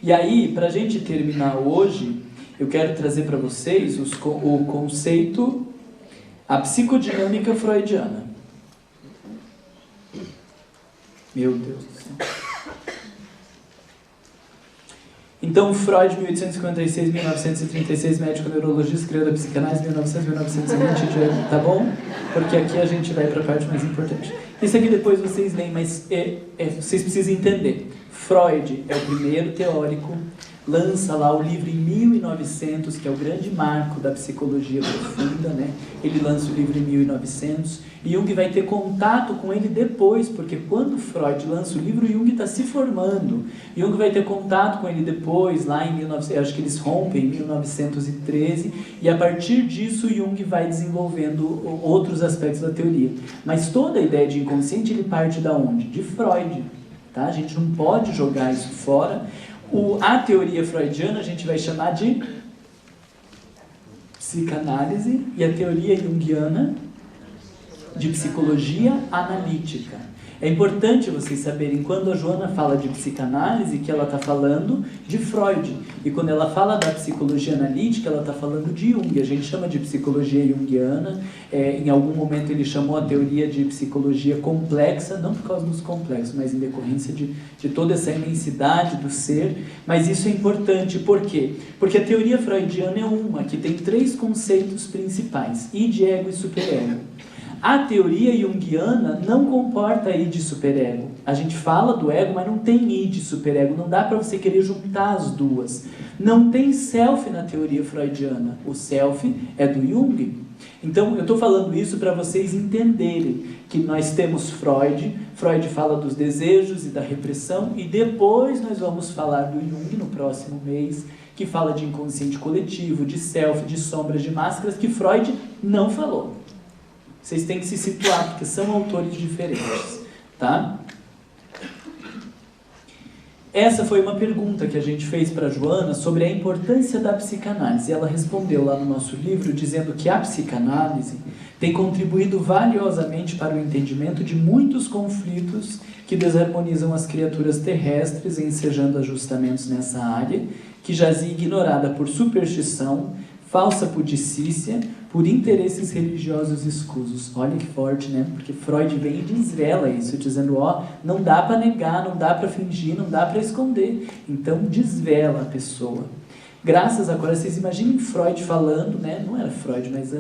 E aí, para a gente terminar hoje, eu quero trazer para vocês o conceito, a psicodinâmica freudiana. Meu Deus do céu. Então, Freud, 1856-1936, médico neurologista, criador da psicanálise, 1900-1920, tá bom? Porque aqui a gente vai para a parte mais importante. Isso aqui depois vocês leem, mas vocês precisam entender. Freud é o primeiro teórico, lança lá o livro em 1900, que é o grande marco da psicologia profunda, né? Ele lança o livro em 1900, e Jung vai ter contato com ele depois, porque quando Freud lança o livro, Jung está se formando. Jung vai ter contato com ele depois, lá em 1900, acho que eles rompem em 1913, e a partir disso Jung vai desenvolvendo outros aspectos da teoria. Mas toda a ideia de inconsciente, ele parte da onde? De Freud. Tá? A gente não pode jogar isso fora. A teoria freudiana a gente vai chamar de psicanálise e a teoria junguiana de psicologia analítica. É importante vocês saberem, quando a Joana fala de psicanálise, que ela está falando de Freud. E quando ela fala da psicologia analítica, ela está falando de Jung. A gente chama de psicologia junguiana. Em algum momento ele chamou a teoria de psicologia complexa, não por causa dos complexos, mas em decorrência de toda essa imensidade do ser. Mas isso é importante, por quê? Porque a teoria freudiana é uma que tem 3 conceitos principais: id, ego e superego. A teoria junguiana não comporta id e superego. A gente fala do ego, mas não tem id e superego. Não dá para você querer juntar as duas. Não tem self na teoria freudiana. O self é do Jung. Então, eu estou falando isso para vocês entenderem que nós temos Freud. Freud fala dos desejos e da repressão. E depois nós vamos falar do Jung no próximo mês, que fala de inconsciente coletivo, de self, de sombras, de máscaras, que Freud não falou. Vocês têm que se situar, porque são autores diferentes, tá? Essa foi uma pergunta que a gente fez para a Joana sobre a importância da psicanálise. Ela respondeu lá no nosso livro dizendo que a psicanálise tem contribuído valiosamente para o entendimento de muitos conflitos que desarmonizam as criaturas terrestres, ensejando ajustamentos nessa área, que jazia ignorada por superstição, falsa pudicícia, por interesses religiosos escusos. Olha que forte, né? Porque Freud vem e desvela isso, dizendo, não dá para negar, não dá para fingir, não dá para esconder. Então, desvela a pessoa. Graças agora, vocês imaginem Freud falando, né? Não era Freud, mas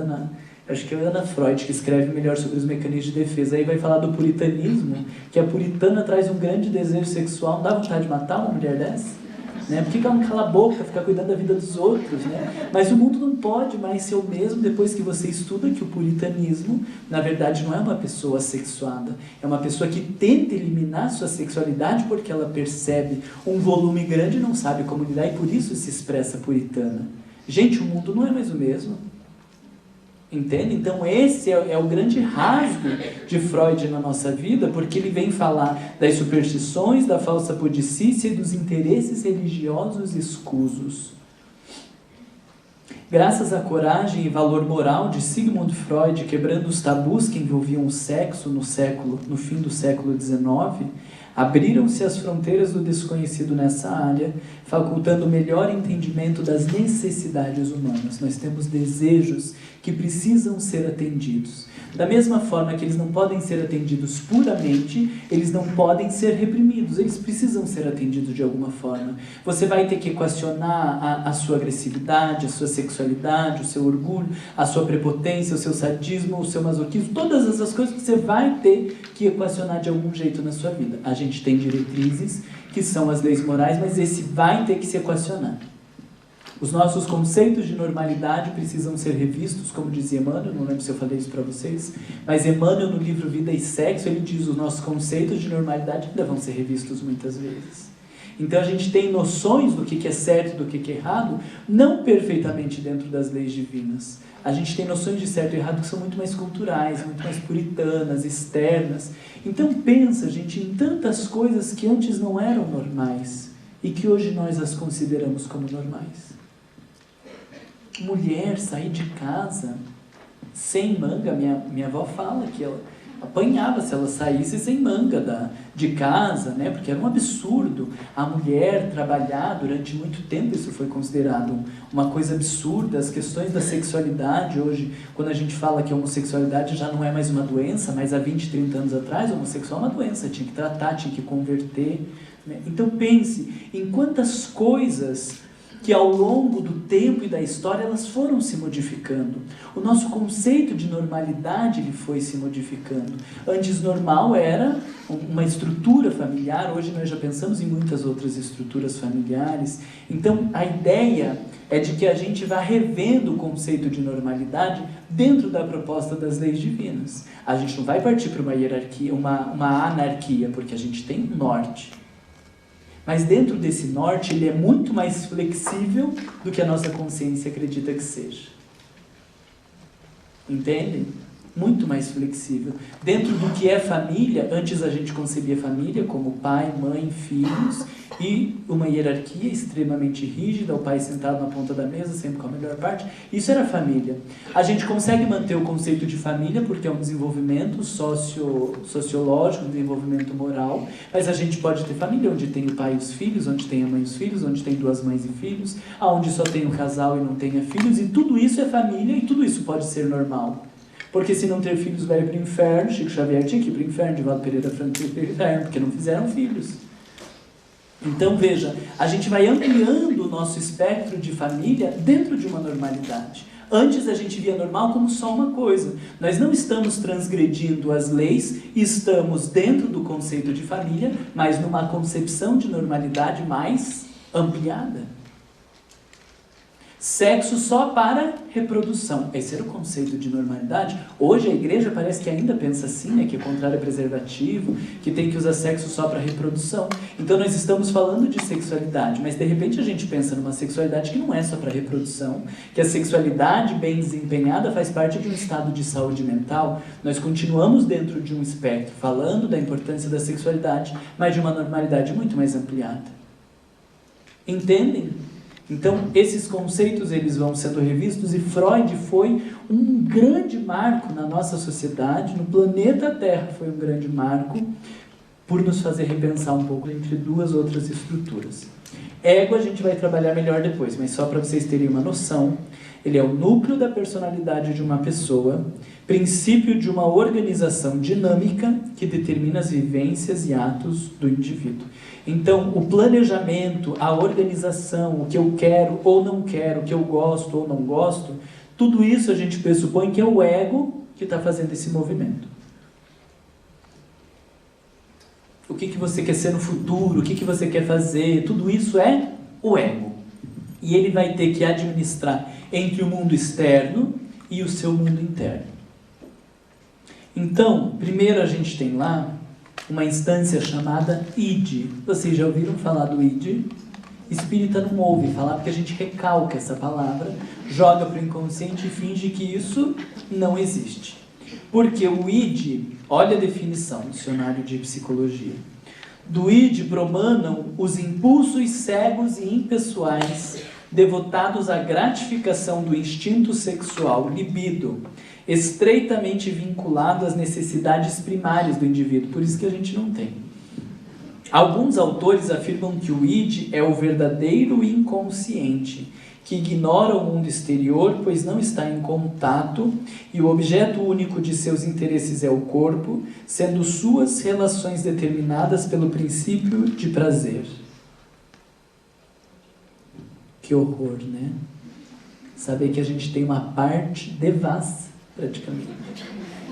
acho que é Ana Freud, que escreve melhor sobre os mecanismos de defesa. Aí vai falar do puritanismo, que a puritana traz um grande desejo sexual. Não dá vontade de matar uma mulher dessa? Né? Por que ela não cala a boca, ficar cuidando da vida dos outros? Né? Mas o mundo não pode mais ser o mesmo depois que você estuda que o puritanismo, na verdade, não é uma pessoa sexuada. É uma pessoa que tenta eliminar sua sexualidade porque ela percebe um volume grande e não sabe como lidar, e por isso se expressa puritana. Gente, o mundo não é mais o mesmo. Entende? Então esse é o grande rasgo de Freud na nossa vida, porque ele vem falar das superstições, da falsa pudicícia e dos interesses religiosos escusos. Graças à coragem e valor moral de Sigmund Freud, quebrando os tabus que envolviam o sexo no fim do século XIX, abriram-se as fronteiras do desconhecido nessa área, facultando melhor entendimento das necessidades humanas. Nós temos desejos que precisam ser atendidos. Da mesma forma que eles não podem ser atendidos puramente, eles não podem ser reprimidos, eles precisam ser atendidos de alguma forma. Você vai ter que equacionar a sua agressividade, a sua sexualidade, o seu orgulho, a sua prepotência, o seu sadismo, o seu masoquismo, todas essas coisas que você vai ter que equacionar de algum jeito na sua vida. A gente tem diretrizes, que são as leis morais, mas esse vai ter que se equacionar. Os nossos conceitos de normalidade precisam ser revistos, como dizia Emmanuel, não lembro se eu falei isso para vocês, mas Emmanuel no livro Vida e Sexo, ele diz que os nossos conceitos de normalidade ainda vão ser revistos muitas vezes. Então a gente tem noções do que é certo e do que é errado, não perfeitamente dentro das leis divinas. A gente tem noções de certo e errado que são muito mais culturais, muito mais puritanas, externas. Então pensa, gente, em tantas coisas que antes não eram normais e que hoje nós as consideramos como normais. Mulher sair de casa sem manga, minha avó fala que apanhava se ela saísse sem manga de casa, né? Porque era um absurdo a mulher trabalhar durante muito tempo. Isso foi considerado uma coisa absurda. As questões da sexualidade hoje, quando a gente fala que a homossexualidade já não é mais uma doença, mas há 20, 30 anos atrás a homossexual é uma doença, tinha que tratar, tinha que converter, né? Então pense em quantas coisas que ao longo do tempo e da história elas foram se modificando. O nosso conceito de normalidade ele foi se modificando. Antes normal era uma estrutura familiar, hoje nós já pensamos em muitas outras estruturas familiares. Então a ideia é de que a gente vá revendo o conceito de normalidade dentro da proposta das leis divinas. A gente não vai partir para uma hierarquia, uma anarquia, porque a gente tem um norte. Mas dentro desse norte, ele é muito mais flexível do que a nossa consciência acredita que seja. Entendem? Muito mais flexível. Dentro do que é família, antes a gente concebia família como pai, mãe, filhos, e uma hierarquia extremamente rígida, o pai sentado na ponta da mesa, sempre com a melhor parte. Isso era família. A gente consegue manter o conceito de família porque é um desenvolvimento sociológico, um desenvolvimento moral, mas a gente pode ter família onde tem o pai e os filhos, onde tem a mãe e os filhos, onde tem duas mães e filhos, onde só tem o casal e não tenha filhos, e tudo isso é família e tudo isso pode ser normal. Porque se não ter filhos vai para o inferno. Chico Xavier tinha que ir para o inferno, Divaldo Pereira Franco para o inferno, porque não fizeram filhos. Então veja, a gente vai ampliando o nosso espectro de família dentro de uma normalidade. Antes a gente via normal como só uma coisa. Nós não estamos transgredindo as leis, estamos dentro do conceito de família, mas numa concepção de normalidade mais ampliada. Sexo só para reprodução. Esse era o conceito de normalidade. Hoje a igreja parece que ainda pensa assim, né? Que é contrário a preservativo, que tem que usar sexo só para reprodução. Então nós estamos falando de sexualidade, mas de repente a gente pensa numa sexualidade que não é só para reprodução, que a sexualidade bem desempenhada faz parte de um estado de saúde mental. Nós continuamos dentro de um espectro, falando da importância da sexualidade, mas de uma normalidade muito mais ampliada. Entendem? Então, esses conceitos eles vão sendo revistos, e Freud foi um grande marco na nossa sociedade, no planeta Terra foi um grande marco, por nos fazer repensar um pouco entre duas outras estruturas. Ego a gente vai trabalhar melhor depois, mas só para vocês terem uma noção, ele é o núcleo da personalidade de uma pessoa, princípio de uma organização dinâmica que determina as vivências e atos do indivíduo. Então, o planejamento, a organização, o que eu quero ou não quero, o que eu gosto ou não gosto, tudo isso a gente pressupõe que é o ego que está fazendo esse movimento. O que você quer ser no futuro, o que você quer fazer, tudo isso é o ego. E ele vai ter que administrar entre o mundo externo e o seu mundo interno. Então, primeiro a gente tem lá uma instância chamada id. Vocês já ouviram falar do id? Espírita não ouve falar porque a gente recalca essa palavra, joga para o inconsciente e finge que isso não existe. Porque o id, olha a definição, dicionário de psicologia. Do id promanam os impulsos cegos e impessoais, devotados à gratificação do instinto sexual, libido, estreitamente vinculado às necessidades primárias do indivíduo, por isso que a gente não tem. Alguns autores afirmam que o id é o verdadeiro inconsciente, que ignora o mundo exterior, pois não está em contato, e o objeto único de seus interesses é o corpo, sendo suas relações determinadas pelo princípio de prazer. Que horror, né? Saber que a gente tem uma parte devassa, praticamente,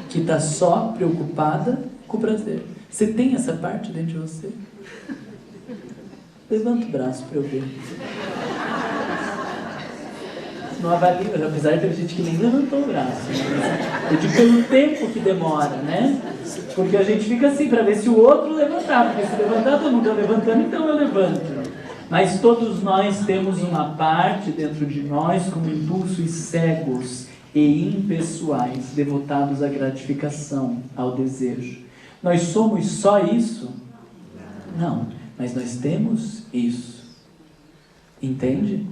que está só preocupada com o prazer. Você tem essa parte dentro de você? Levanta o braço para eu ver. Não avalia, apesar de ter gente que nem levantou o braço. Né? Eu digo pelo tempo que demora, né? Porque a gente fica assim, para ver se o outro levantar. Porque se levantar, todo mundo está levantando, então eu levanto. Mas todos nós temos uma parte dentro de nós com impulsos cegos e impessoais, devotados à gratificação, ao desejo. Nós somos só isso? Não, mas nós temos isso. Entende?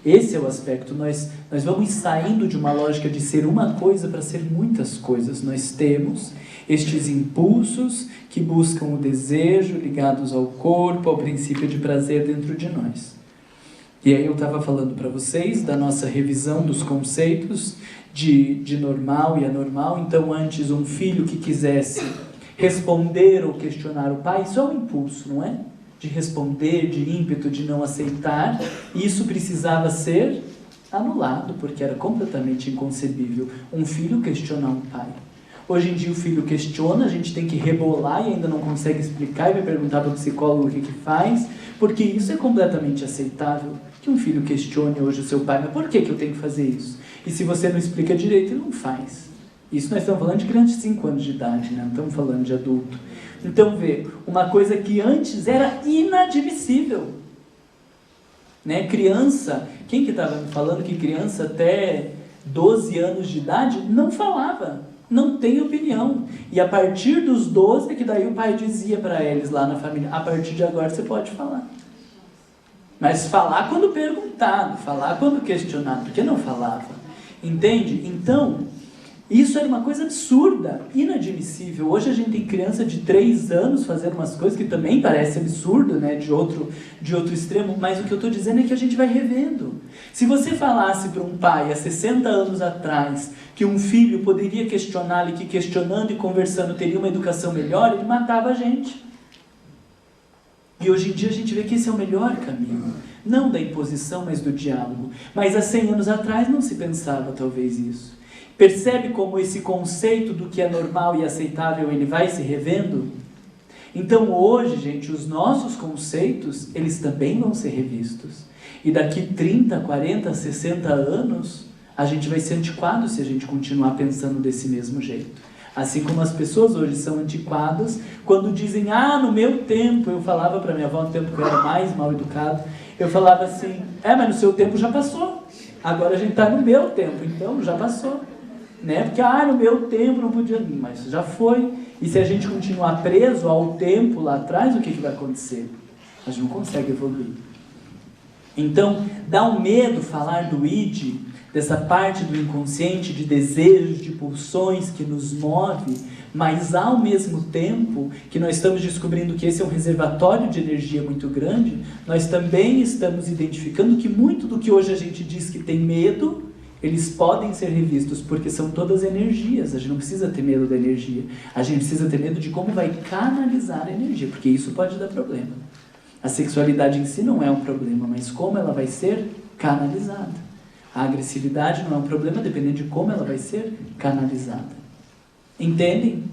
Esse é o aspecto. Nós vamos saindo de uma lógica de ser uma coisa para ser muitas coisas. Nós temos, Estes impulsos que buscam o desejo, ligados ao corpo, ao princípio de prazer dentro de nós. E aí eu estava falando para vocês da nossa revisão dos conceitos de normal e anormal. Então, antes, um filho que quisesse responder ou questionar o pai, isso é um impulso, não é? De responder, de ímpeto, de não aceitar. E isso precisava ser anulado, porque era completamente inconcebível um filho questionar um pai. Hoje em dia o filho questiona, a gente tem que rebolar e ainda não consegue explicar e vai perguntar para o psicólogo o que faz, porque isso é completamente aceitável, que um filho questione hoje o seu pai, mas por que eu tenho que fazer isso? E se você não explica direito, ele não faz. Isso nós estamos falando de criança de 5 anos de idade, né? Não estamos falando de adulto. Então vê, uma coisa que antes era inadmissível, né? Criança, quem que estava me falando que criança até 12 anos de idade não falava, não tem opinião. E a partir dos 12 é que daí o pai dizia para eles lá na família, a partir de agora você pode falar. Mas falar quando perguntado, falar quando questionado, porque não falava. Entende? Então, isso era uma coisa absurda, inadmissível. Hoje a gente tem criança de 3 anos fazendo umas coisas que também parece absurdo, né? De outro extremo, mas o que eu estou dizendo é que a gente vai revendo. Se você falasse para um pai há 60 anos atrás que um filho poderia questioná-lo e que questionando e conversando teria uma educação melhor, ele matava a gente. E hoje em dia a gente vê que esse é o melhor caminho. Não da imposição, mas do diálogo. Mas há 100 anos atrás não se pensava talvez isso. Percebe como esse conceito do que é normal e aceitável, ele vai se revendo? Então hoje, gente, os nossos conceitos, eles também vão ser revistos. E daqui 30, 40, 60 anos, a gente vai ser antiquado se a gente continuar pensando desse mesmo jeito. Assim como as pessoas hoje são antiquadas, quando dizem, no meu tempo, eu falava para minha avó no tempo que eu era mais mal educado, eu falava assim, mas no seu tempo já passou, agora a gente está no meu tempo, então já passou. Né? Porque, no meu tempo não podia, mas já foi. E se a gente continuar preso ao tempo lá atrás, o que vai acontecer? A gente não consegue evoluir. Então, dá um medo falar do id, dessa parte do inconsciente, de desejos, de pulsões que nos move, mas ao mesmo tempo que nós estamos descobrindo que esse é um reservatório de energia muito grande, nós também estamos identificando que muito do que hoje a gente diz que tem medo, eles podem ser revistos, porque são todas energias. A gente não precisa ter medo da energia. A gente precisa ter medo de como vai canalizar a energia, porque isso pode dar problema. A sexualidade em si não é um problema, mas como ela vai ser canalizada. A agressividade não é um problema, dependendo de como ela vai ser canalizada. Entendem?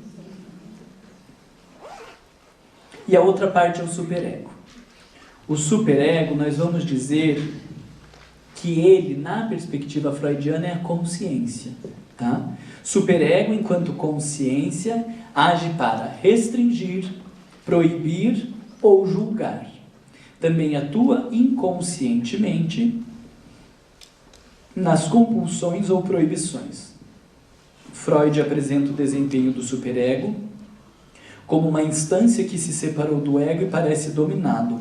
E a outra parte é o superego. O superego, nós vamos dizer que ele, na perspectiva freudiana, é a consciência. Tá? Superego, enquanto consciência, age para restringir, proibir ou julgar. Também atua inconscientemente nas compulsões ou proibições. Freud apresenta o desempenho do superego como uma instância que se separou do ego e parece dominado,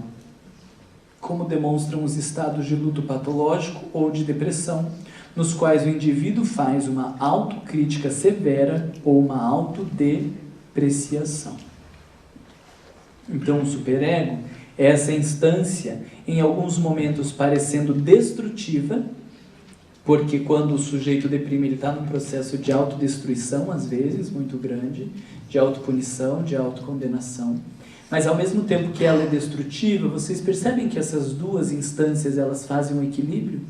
como demonstram os estados de luto patológico ou de depressão, nos quais o indivíduo faz uma autocrítica severa ou uma autodepreciação. Então, o superego é essa instância, em alguns momentos parecendo destrutiva, porque quando o sujeito deprime, ele está num processo de autodestruição, às vezes, muito grande, de autopunição, de autocondenação. Mas ao mesmo tempo que ela é destrutiva, vocês percebem que essas duas instâncias, elas fazem um equilíbrio?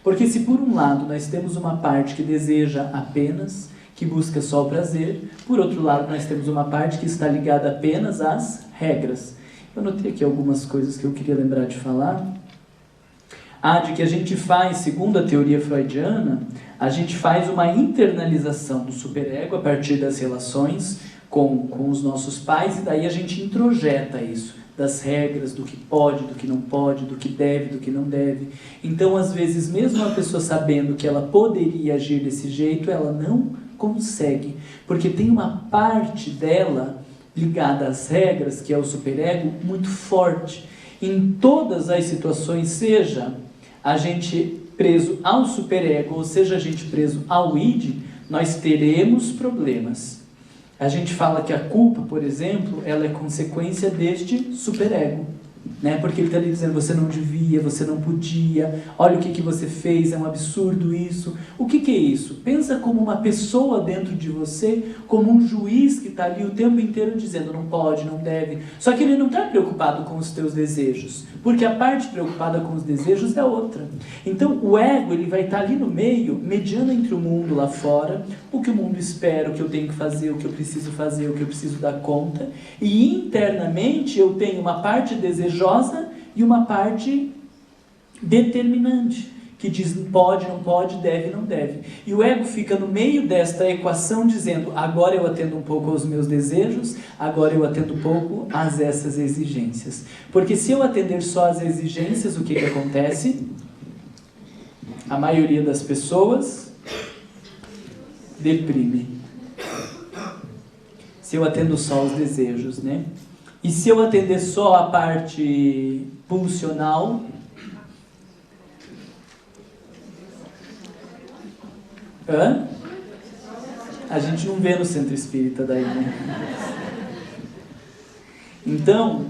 Porque se por um lado nós temos uma parte que deseja apenas, que busca só o prazer, por outro lado nós temos uma parte que está ligada apenas às regras. Eu notei aqui algumas coisas que eu queria lembrar de falar. De que a gente faz, segundo a teoria freudiana, a gente faz uma internalização do superego a partir das relações com os nossos pais, e daí a gente introjeta isso, das regras, do que pode, do que não pode, do que deve, do que não deve. Então, às vezes, mesmo a pessoa sabendo que ela poderia agir desse jeito, ela não consegue, porque tem uma parte dela ligada às regras, que é o superego, muito forte. Em todas as situações, seja a gente preso ao superego, ou seja a gente preso ao id, nós teremos problemas. A gente fala que a culpa, por exemplo, ela é consequência deste superego. Né? Porque ele está ali dizendo, você não devia, você não podia, olha o que você fez, é um absurdo isso. O que é isso? Pensa como uma pessoa dentro de você, como um juiz que está ali o tempo inteiro dizendo, não pode, não deve. Só que ele não está preocupado com os teus desejos, porque a parte preocupada com os desejos é outra. Então o ego ele vai estar ali no meio, mediando entre o mundo lá fora, o que o mundo espera, o que eu tenho que fazer, o que eu preciso fazer, o que eu preciso dar conta, e internamente eu tenho uma parte desejosa e uma parte determinante, que diz pode, não pode, deve, não deve. E o ego fica no meio desta equação dizendo, agora eu atendo um pouco aos meus desejos, agora eu atendo um pouco às essas exigências. Porque se eu atender só às exigências, o que acontece? A maioria das pessoas deprime. Se eu atendo só os desejos, né? E se eu atender só a parte pulsional, a gente não vê no centro espírita daí, né? Então,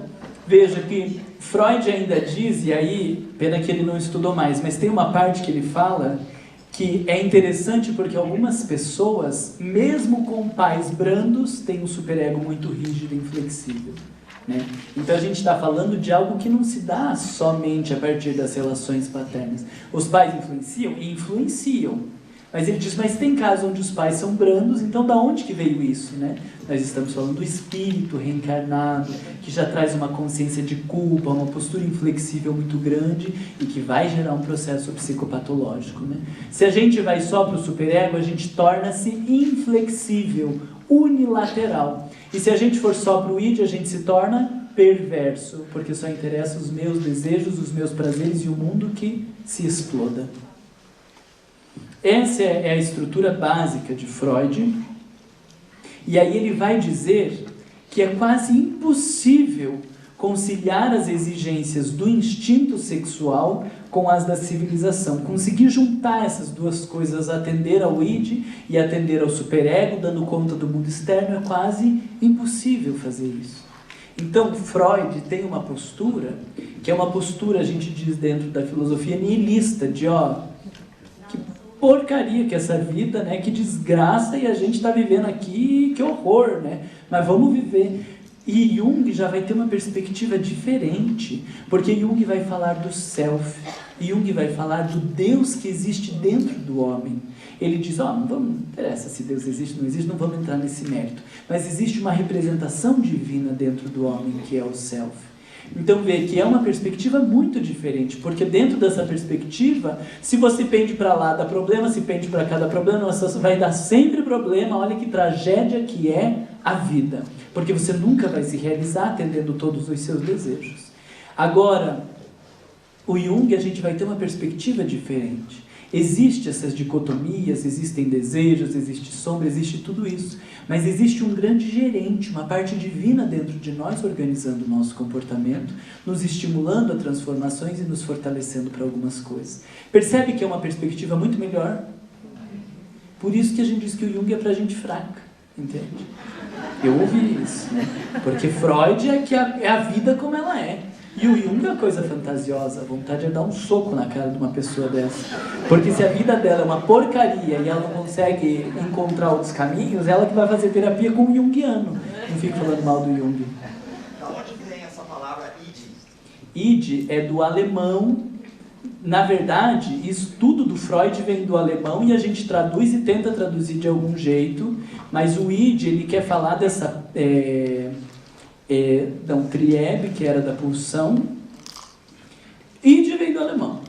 veja que Freud ainda diz, e aí, pena que ele não estudou mais, mas tem uma parte que ele fala que é interessante porque algumas pessoas, mesmo com pais brandos, têm um superego muito rígido e inflexível. Né? Então a gente está falando de algo que não se dá somente a partir das relações paternas. Os pais influenciam? Influenciam. Mas ele diz, mas tem casos onde os pais são brandos, então da onde que veio isso? Né? Nós estamos falando do espírito reencarnado, que já traz uma consciência de culpa, uma postura inflexível muito grande e que vai gerar um processo psicopatológico. Né? Se a gente vai só para o superego, a gente torna-se inflexível, unilateral. E se a gente for só para o id, a gente se torna perverso, porque só interessa os meus desejos, os meus prazeres e o mundo que se exploda. Essa é a estrutura básica de Freud. E aí ele vai dizer que é quase impossível conciliar as exigências do instinto sexual com as da civilização. Conseguir juntar essas duas coisas, atender ao id e atender ao superego, dando conta do mundo externo, é quase impossível fazer isso. Então, Freud tem uma postura, que é uma postura, a gente diz dentro da filosofia, nihilista, de que porcaria que é essa vida, né? Que desgraça, e a gente está vivendo aqui, que horror, né? Mas vamos viver. E Jung já vai ter uma perspectiva diferente, porque Jung vai falar do self, Jung vai falar do Deus que existe dentro do homem. Ele diz, não interessa se Deus existe ou não existe, não vamos entrar nesse mérito, mas existe uma representação divina dentro do homem, que é o self. Então vê que é uma perspectiva muito diferente, porque dentro dessa perspectiva, se você pende para lá dá problema, se pende para cá dá problema, você vai dar sempre problema. Olha que tragédia que é a vida, porque você nunca vai se realizar atendendo todos os seus desejos. Agora, o Jung, a gente vai ter uma perspectiva diferente. Existem essas dicotomias, existem desejos, existe sombra, existe tudo isso. Mas existe um grande gerente, uma parte divina dentro de nós organizando o nosso comportamento, nos estimulando a transformações e nos fortalecendo para algumas coisas. Percebe que é uma perspectiva muito melhor? Por isso que a gente diz que o Jung é para gente fraca, entende? Eu ouvi isso, né? Porque Freud é a vida como ela é. E o Jung é uma coisa fantasiosa, a vontade é dar um soco na cara de uma pessoa dessa. Porque se a vida dela é uma porcaria e ela não consegue encontrar outros caminhos, ela que vai fazer terapia com o junguiano. Não fico falando mal do Jung. Da onde vem essa palavra id? Id é do alemão. Na verdade, isso tudo do Freud vem do alemão e a gente traduz e tenta traduzir de algum jeito, mas o id, ele quer falar dessa... Trieb, que era da pulsão. Id vem do alemão.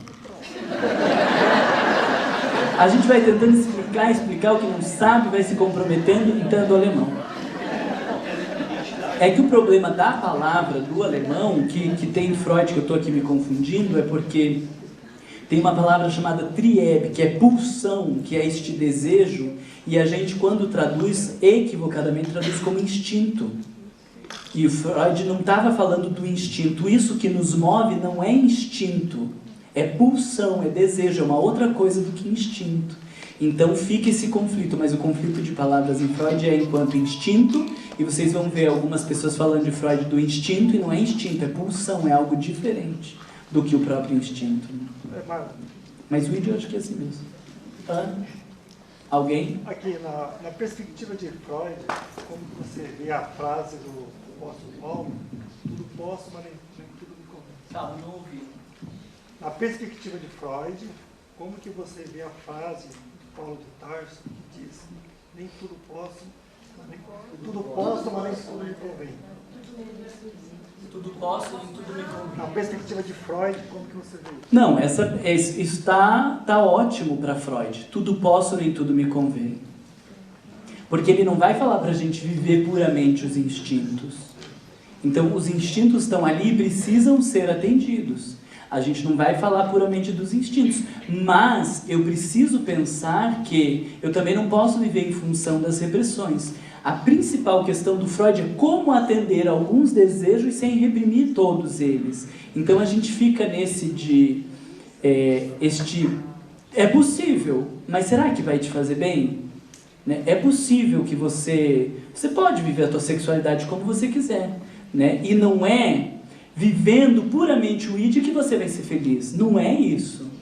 A gente vai tentando explicar o que não sabe, vai se comprometendo, então é do alemão. É que o problema da palavra do alemão, que tem em Freud, que eu estou aqui me confundindo, é porque tem uma palavra chamada Trieb, que é pulsão, que é este desejo, e a gente, quando traduz, equivocadamente traduz como instinto. E o Freud não estava falando do instinto. Isso que nos move não é instinto, é pulsão, é desejo, é uma outra coisa do que instinto. Então fica esse conflito, mas o conflito de palavras em Freud é enquanto instinto, e vocês vão ver algumas pessoas falando de Freud do instinto, e não é instinto, é pulsão, é algo diferente do que o próprio instinto. Mas o vídeo eu acho que é assim mesmo. Alguém? Aqui, na perspectiva de Freud, como você vê a frase do apóstolo Paulo, tudo posso, mas nem tudo me convém. Calma, não ouvi. Na perspectiva de Freud, como que você vê a frase de Paulo de Tarso, que diz, nem tudo posso, mas nem tudo me convém. Tudo posso, nem tudo me convém. Na perspectiva de Freud, como que você vê isso? Não, isso está ótimo para Freud. Tudo posso, nem tudo me convém. Porque ele não vai falar para a gente viver puramente os instintos. Então, os instintos estão ali e precisam ser atendidos. A gente não vai falar puramente dos instintos. Mas eu preciso pensar que eu também não posso viver em função das repressões. A principal questão do Freud é como atender alguns desejos sem reprimir todos eles. Então a gente fica nesse de... é possível, mas será que vai te fazer bem? Né? É possível que você pode viver a tua sexualidade como você quiser. Né? E não é vivendo puramente o id que você vai ser feliz. Não é isso.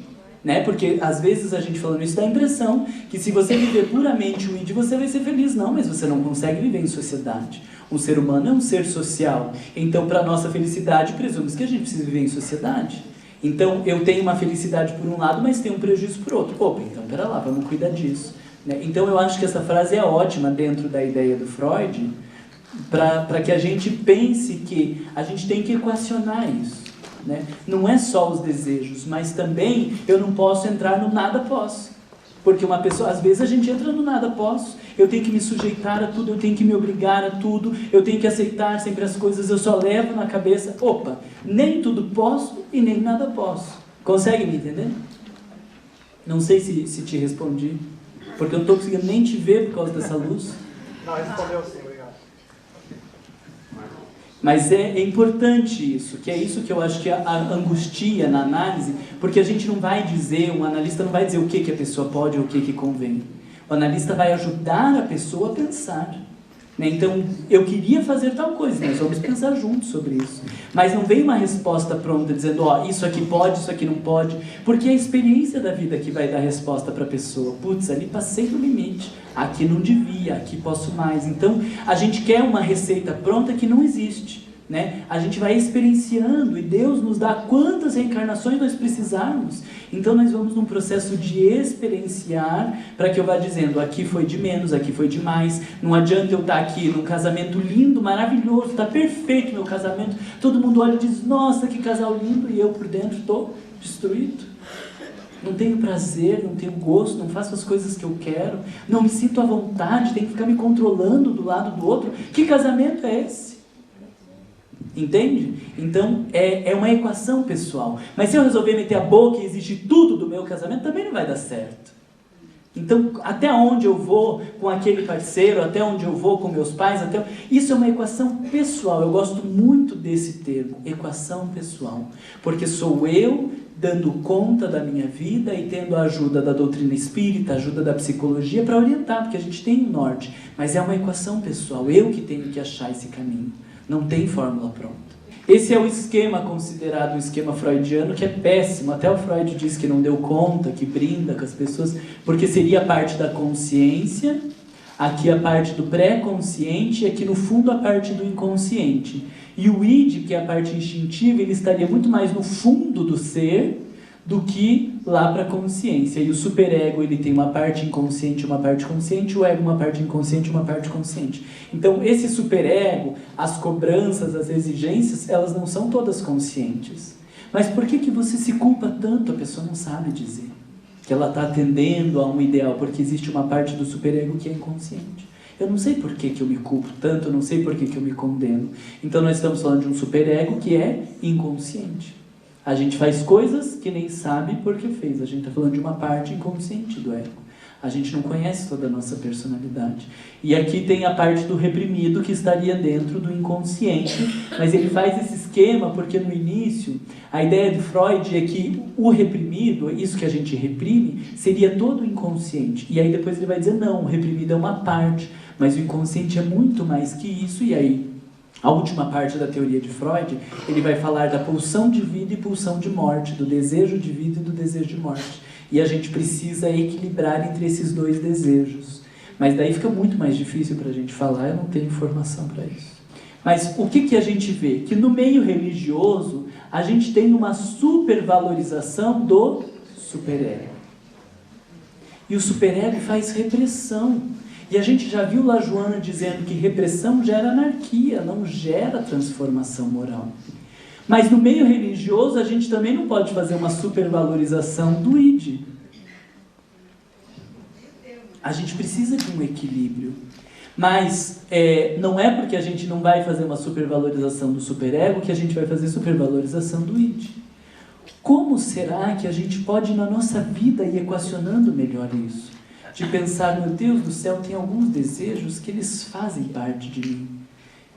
Né? Porque às vezes a gente falando isso dá a impressão que se você viver puramente o id você vai ser feliz. Não, mas você não consegue viver em sociedade. Um ser humano é um ser social. Então, para a nossa felicidade, presume-se que a gente precisa viver em sociedade. Então, eu tenho uma felicidade por um lado, mas tenho um prejuízo por outro. Opa, então, pera lá, vamos cuidar disso. Né? Então, eu acho que essa frase é ótima dentro da ideia do Freud, para que a gente pense que a gente tem que equacionar isso. Né? Não é só os desejos, mas também eu não posso entrar no nada posso. Porque uma pessoa, às vezes a gente entra no nada posso, eu tenho que me sujeitar a tudo, eu tenho que me obrigar a tudo, eu tenho que aceitar sempre as coisas, eu só levo na cabeça, opa, nem tudo posso e nem nada posso. Consegue me entender? Não sei se te respondi, porque eu não estou conseguindo nem te ver por causa dessa luz. Não, respondeu sim, obrigado. Mas é importante isso, que é isso que eu acho que a angustia na análise, porque a gente não vai dizer, um analista não vai dizer o que a pessoa pode ou o que convém. O analista vai ajudar a pessoa a pensar. Né? Então, eu queria fazer tal coisa, nós vamos pensar juntos sobre isso. Mas não vem uma resposta pronta dizendo, isso aqui pode, isso aqui não pode, porque é a experiência da vida que vai dar resposta para a pessoa. Putz, ali passei do limite, aqui não devia, aqui posso mais. Então, a gente quer uma receita pronta que não existe. Né? A gente vai experienciando e Deus nos dá quantas reencarnações nós precisarmos. Então nós vamos num processo de experienciar para que eu vá dizendo, aqui foi de menos, aqui foi de mais. Não adianta eu estar aqui num casamento lindo, maravilhoso, está perfeito meu casamento. Todo mundo olha e diz, nossa, que casal lindo, e eu por dentro estou destruído. Não tenho prazer, não tenho gosto, não faço as coisas que eu quero, não me sinto à vontade, tenho que ficar me controlando do lado do outro. Que casamento é esse? Entende? Então, é uma equação pessoal. Mas se eu resolver meter a boca e exigir tudo do meu casamento, também não vai dar certo. Então, até onde eu vou com aquele parceiro, até onde eu vou com meus pais, isso é uma equação pessoal. Eu gosto muito desse termo, equação pessoal. Porque sou eu dando conta da minha vida e tendo a ajuda da doutrina espírita, a ajuda da psicologia para orientar, porque a gente tem um norte. Mas é uma equação pessoal, eu que tenho que achar esse caminho. Não tem fórmula pronta. Esse é o esquema considerado o esquema freudiano, que é péssimo. Até o Freud diz que não deu conta, que brinda com as pessoas, porque seria a parte da consciência, aqui a parte do pré-consciente e aqui no fundo a parte do inconsciente. E o id, que é a parte instintiva, ele estaria muito mais no fundo do ser do que lá para a consciência. E o superego, ele tem uma parte inconsciente e uma parte consciente, o ego uma parte inconsciente e uma parte consciente. Então, esse superego, as cobranças, as exigências, elas não são todas conscientes. Mas por que você se culpa tanto? A pessoa não sabe dizer que ela está atendendo a um ideal, porque existe uma parte do superego que é inconsciente. Eu não sei por que eu me culpo tanto, eu não sei por que eu me condeno. Então, nós estamos falando de um superego que é inconsciente. A gente faz coisas que nem sabe por que fez. A gente está falando de uma parte inconsciente do ego. A gente não conhece toda a nossa personalidade. E aqui tem a parte do reprimido que estaria dentro do inconsciente, mas ele faz esses esquema, porque no início a ideia de Freud é que o reprimido, isso que a gente reprime, seria todo o inconsciente. E aí depois ele vai dizer, não, o reprimido é uma parte, mas o inconsciente é muito mais que isso. E aí, a última parte da teoria de Freud, ele vai falar da pulsão de vida e pulsão de morte, do desejo de vida e do desejo de morte. E a gente precisa equilibrar entre esses dois desejos. Mas daí fica muito mais difícil para a gente falar, eu não tenho informação para isso. Mas o que a gente vê? Que no meio religioso, a gente tem uma supervalorização do superego. E o superego faz repressão. E a gente já viu lá Joana dizendo que repressão gera anarquia, não gera transformação moral. Mas no meio religioso, a gente também não pode fazer uma supervalorização do id. A gente precisa de um equilíbrio. Mas não é porque a gente não vai fazer uma supervalorização do superego que a gente vai fazer supervalorização do id. Como será que a gente pode, na nossa vida, ir equacionando melhor isso? De pensar, meu Deus do céu, tem alguns desejos que eles fazem parte de mim.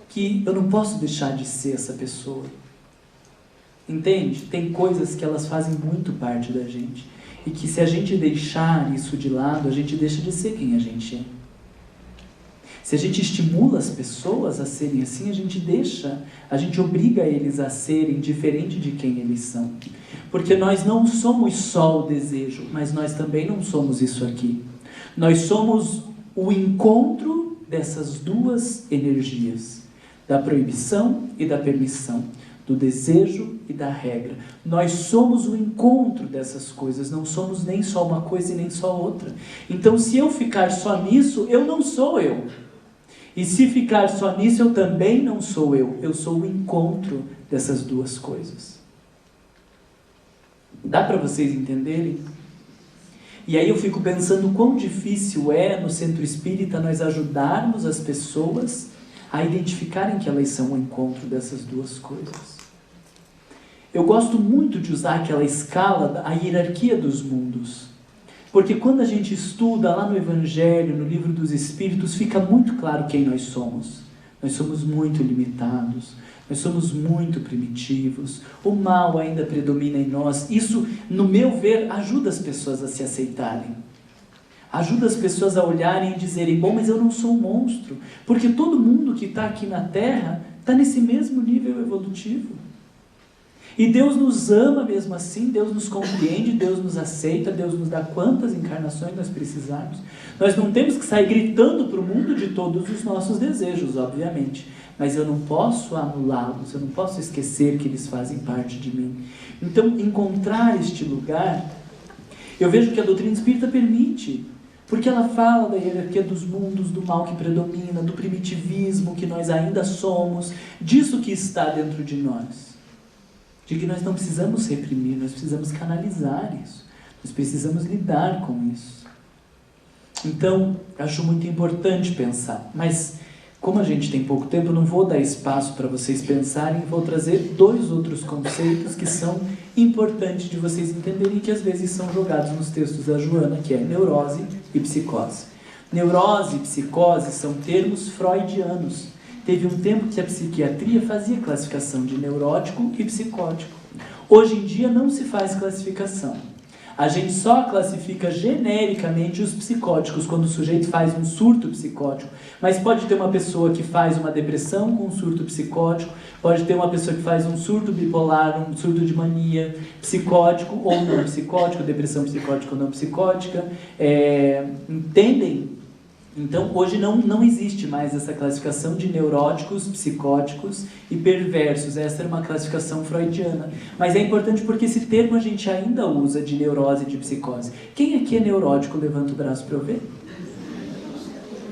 Que eu não posso deixar de ser essa pessoa. Entende? Tem coisas que elas fazem muito parte da gente. E que se a gente deixar isso de lado, a gente deixa de ser quem a gente é. Se a gente estimula as pessoas a serem assim, a gente obriga eles a serem diferente de quem eles são. Porque nós não somos só o desejo, mas nós também não somos isso aqui. Nós somos o encontro dessas duas energias, da proibição e da permissão, do desejo e da regra. Nós somos o encontro dessas coisas, não somos nem só uma coisa e nem só outra. Então, se eu ficar só nisso, eu não sou eu. E se ficar só nisso, eu também não sou eu. Eu sou o encontro dessas duas coisas. Dá para vocês entenderem? E aí eu fico pensando quão difícil é, no centro espírita, nós ajudarmos as pessoas a identificarem que elas são o encontro dessas duas coisas. Eu gosto muito de usar aquela escala, a hierarquia dos mundos. Porque quando a gente estuda lá no Evangelho, no Livro dos Espíritos, fica muito claro quem nós somos. Nós somos muito limitados, nós somos muito primitivos, o mal ainda predomina em nós. Isso, no meu ver, ajuda as pessoas a se aceitarem. Ajuda as pessoas a olharem e dizerem, bom, mas eu não sou um monstro, porque todo mundo que está aqui na Terra está nesse mesmo nível evolutivo. E Deus nos ama mesmo assim, Deus nos compreende, Deus nos aceita, Deus nos dá quantas encarnações nós precisarmos. Nós não temos que sair gritando para o mundo de todos os nossos desejos, obviamente. Mas eu não posso anulá-los, eu não posso esquecer que eles fazem parte de mim. Então, encontrar este lugar, eu vejo que a doutrina espírita permite. Porque ela fala da hierarquia dos mundos, do mal que predomina, do primitivismo que nós ainda somos, disso que está dentro de nós. De que nós não precisamos reprimir, nós precisamos canalizar isso. Nós precisamos lidar com isso. Então, acho muito importante pensar. Mas, como a gente tem pouco tempo, eu não vou dar espaço para vocês pensarem. Vou trazer 2 outros conceitos que são importantes de vocês entenderem, que às vezes são jogados nos textos da Joana, que é neurose e psicose. Neurose e psicose são termos freudianos. Teve um tempo que a psiquiatria fazia classificação de neurótico e psicótico. Hoje em dia não se faz classificação. A gente só classifica genericamente os psicóticos, quando o sujeito faz um surto psicótico. Mas pode ter uma pessoa que faz uma depressão com um surto psicótico, pode ter uma pessoa que faz um surto bipolar, um surto de mania psicótico ou não psicótico, depressão psicótica ou não psicótica. Entendem? Então, hoje não existe mais essa classificação de neuróticos, psicóticos e perversos. Essa era uma classificação freudiana. Mas é importante porque esse termo a gente ainda usa de neurose e de psicose. Quem aqui é neurótico? Levanta o braço para eu ver.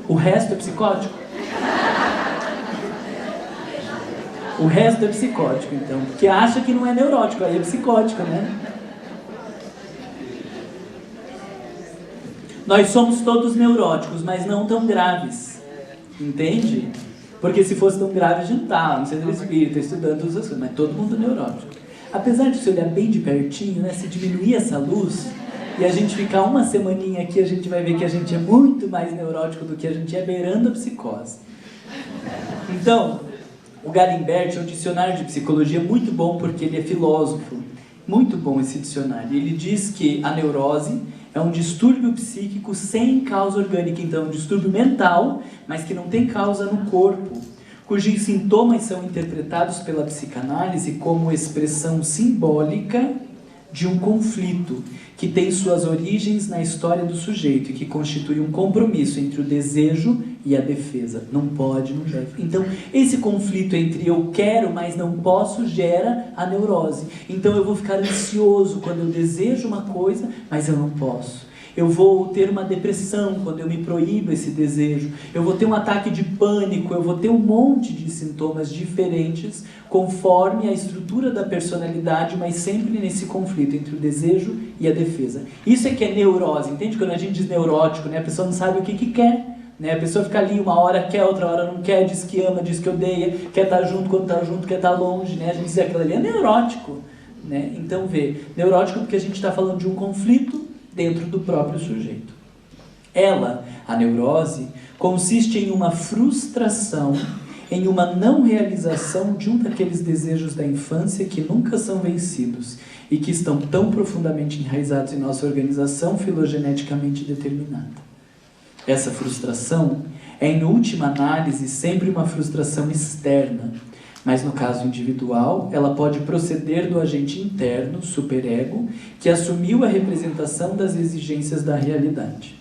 O resto é psicótico? O resto é psicótico, então. Porque acha que não é neurótico, aí é psicótico, né? Nós somos todos neuróticos, mas não tão graves. Entende? Porque se fosse tão grave, a gente tá no centro espírita, estudando todas as coisas, mas todo mundo neurótico. Apesar de se olhar bem de pertinho, né, se diminuir essa luz e a gente ficar uma semaninha aqui, a gente vai ver que a gente é muito mais neurótico do que a gente é, beirando a psicose. Então, O Galimberti é um dicionário de psicologia muito bom porque ele é filósofo. Muito bom esse dicionário. Ele diz que a neurose é um distúrbio psíquico sem causa orgânica. Então, é um distúrbio mental, mas que não tem causa no corpo, cujos sintomas são interpretados pela psicanálise como expressão simbólica de um conflito que tem suas origens na história do sujeito e que constitui um compromisso entre o desejo e a defesa. Não pode, não deve. Então, esse conflito entre eu quero, mas não posso, gera a neurose. Então, eu vou ficar ansioso quando eu desejo uma coisa, mas eu não posso. Eu vou ter uma depressão quando eu me proíbo esse desejo. Eu vou ter um ataque de pânico. Eu vou ter um monte de sintomas diferentes conforme a estrutura da personalidade, mas sempre nesse conflito entre o desejo e a defesa. Isso é que é neurose. Entende? Quando a gente diz neurótico, né? A pessoa não sabe o que quer. Né? A pessoa fica ali, uma hora quer, outra hora não quer, diz que ama, diz que odeia, quer estar junto quando está junto, quer estar longe. Né? A gente diz que aquilo ali é neurótico. Né? Então, neurótico porque a gente está falando de um conflito dentro do próprio sujeito. Ela, a neurose, consiste em uma frustração, em uma não realização de um daqueles desejos da infância que nunca são vencidos e que estão tão profundamente enraizados em nossa organização filogeneticamente determinada. Essa frustração é, em última análise, sempre uma frustração externa, mas no caso individual, ela pode proceder do agente interno, superego, que assumiu a representação das exigências da realidade.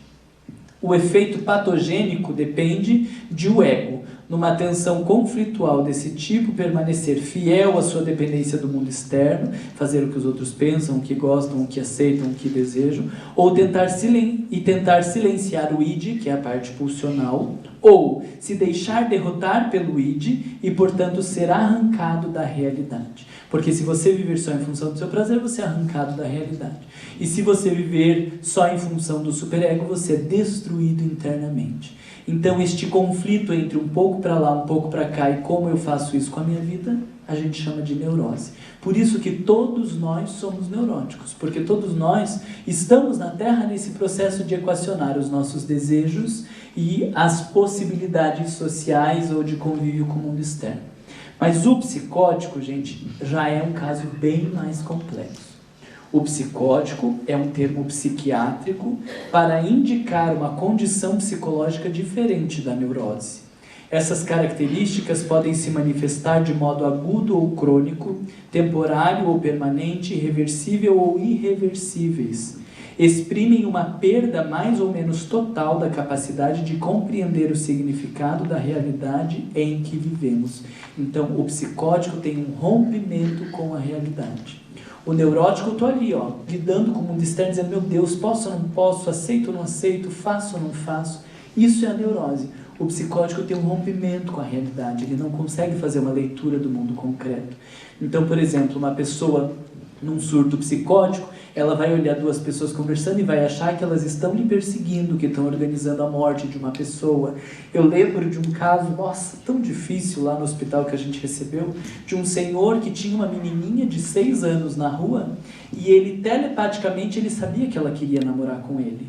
O efeito patogênico depende de o ego, numa tensão conflitual desse tipo, permanecer fiel à sua dependência do mundo externo, fazer o que os outros pensam, o que gostam, o que aceitam, o que desejam, ou tentar silenciar o id, que é a parte pulsional, ou se deixar derrotar pelo id e, portanto, ser arrancado da realidade. Porque se você viver só em função do seu prazer, você é arrancado da realidade. E se você viver só em função do superego, você é destruído internamente. Então, este conflito entre um pouco para lá, um pouco para cá, e como eu faço isso com a minha vida, a gente chama de neurose. Por isso que todos nós somos neuróticos, porque todos nós estamos na Terra nesse processo de equacionar os nossos desejos e as possibilidades sociais ou de convívio com o mundo externo. Mas o psicótico, gente, já é um caso bem mais complexo. O psicótico é um termo psiquiátrico para indicar uma condição psicológica diferente da neurose. Essas características podem se manifestar de modo agudo ou crônico, temporário ou permanente, reversível ou irreversíveis. Exprimem uma perda mais ou menos total da capacidade de compreender o significado da realidade em que vivemos. Então, o psicótico tem um rompimento com a realidade. O neurótico, eu estou ali, lidando com o mundo externo, dizendo, meu Deus, posso ou não posso, aceito ou não aceito, faço ou não faço. Isso é a neurose. O psicótico tem um rompimento com a realidade, ele não consegue fazer uma leitura do mundo concreto. Então, por exemplo, uma pessoa num surto psicótico, ela vai olhar duas pessoas conversando e vai achar que elas estão lhe perseguindo, que estão organizando a morte de uma pessoa. Eu lembro de um caso, nossa, tão difícil lá no hospital que a gente recebeu, de um senhor que tinha uma menininha de 6 anos na rua e ele telepaticamente ele sabia que ela queria namorar com ele.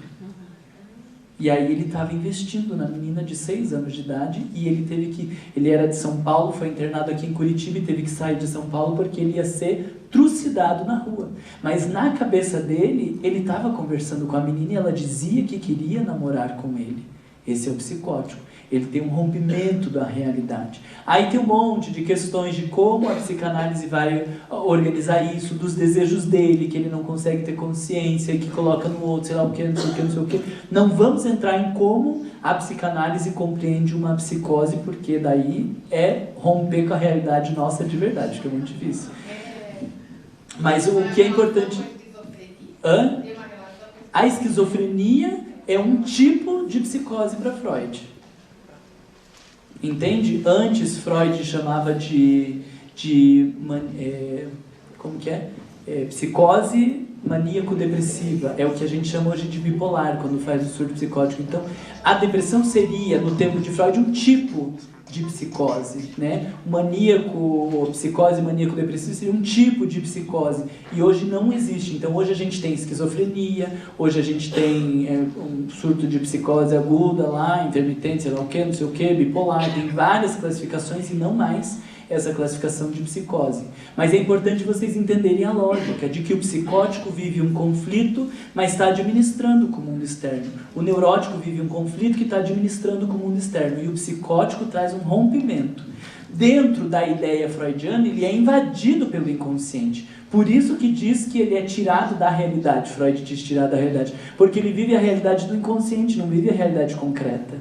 E aí ele estava investindo na menina de 6 anos de idade e ele era de São Paulo, foi internado aqui em Curitiba e teve que sair de São Paulo porque ele ia ser trucidado na rua. Mas na cabeça dele, ele estava conversando com a menina e ela dizia que queria namorar com ele. Esse é o psicótico. Ele tem um rompimento da realidade. Aí tem um monte de questões de como a psicanálise vai organizar isso, dos desejos dele, que ele não consegue ter consciência, que coloca no outro, sei lá o que, não sei o que, não sei o que. Não vamos entrar em como a psicanálise compreende uma psicose, porque daí é romper com a realidade nossa de verdade, que é muito difícil. Mas o que é importante... A esquizofrenia é um tipo de psicose para Freud. Entende? Antes Freud chamava psicose maníaco-depressiva. É o que a gente chama hoje de bipolar, quando faz o surto psicótico. Então, a depressão seria, no termo de Freud, um tipo de psicose, né? Psicose maníaco-depressiva seria um tipo de psicose. E hoje não existe. Então, hoje a gente tem esquizofrenia, hoje a gente tem um surto de psicose aguda lá, intermitente, sei lá o que, não sei o que, bipolar, tem várias classificações e não mais essa classificação de psicose. Mas é importante vocês entenderem a lógica de que o psicótico vive um conflito, mas está administrando com o mundo externo. O neurótico vive um conflito que está administrando com o mundo externo. E o psicótico traz um rompimento. Dentro da ideia freudiana, ele é invadido pelo inconsciente. Por isso que diz que ele é tirado da realidade. Freud diz tirado da realidade. Porque ele vive a realidade do inconsciente, não vive a realidade concreta.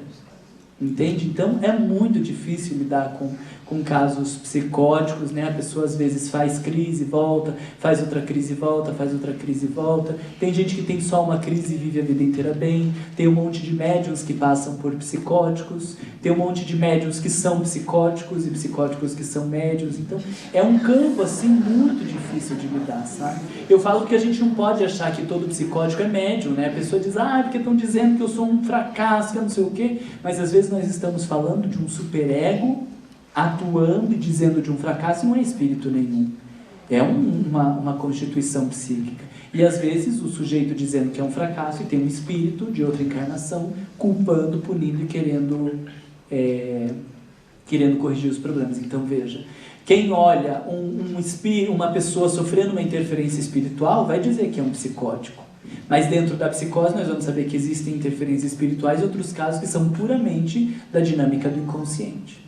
Entende? Então é muito difícil lidar com casos psicóticos, né? A pessoa às vezes faz crise, volta, faz outra crise, volta, faz outra crise, volta. Tem gente que tem só uma crise e vive a vida inteira bem. Tem um monte de médiuns que passam por psicóticos. Tem um monte de médiuns que são psicóticos e psicóticos que são médiuns. Então é um campo assim muito difícil de lidar, sabe? Eu falo que a gente não pode achar que todo psicótico é médium, né? A pessoa diz, porque estão dizendo que eu sou um fracasso, que eu não sei o quê. Mas às vezes nós estamos falando de um superego atuando e dizendo de um fracasso, não é espírito nenhum. É uma constituição psíquica. E às vezes o sujeito dizendo que é um fracasso e tem um espírito de outra encarnação culpando, punindo e querendo corrigir os problemas. Então veja, quem olha uma pessoa sofrendo uma interferência espiritual vai dizer que é um psicótico. Mas dentro da psicose nós vamos saber que existem interferências espirituais e outros casos que são puramente da dinâmica do inconsciente.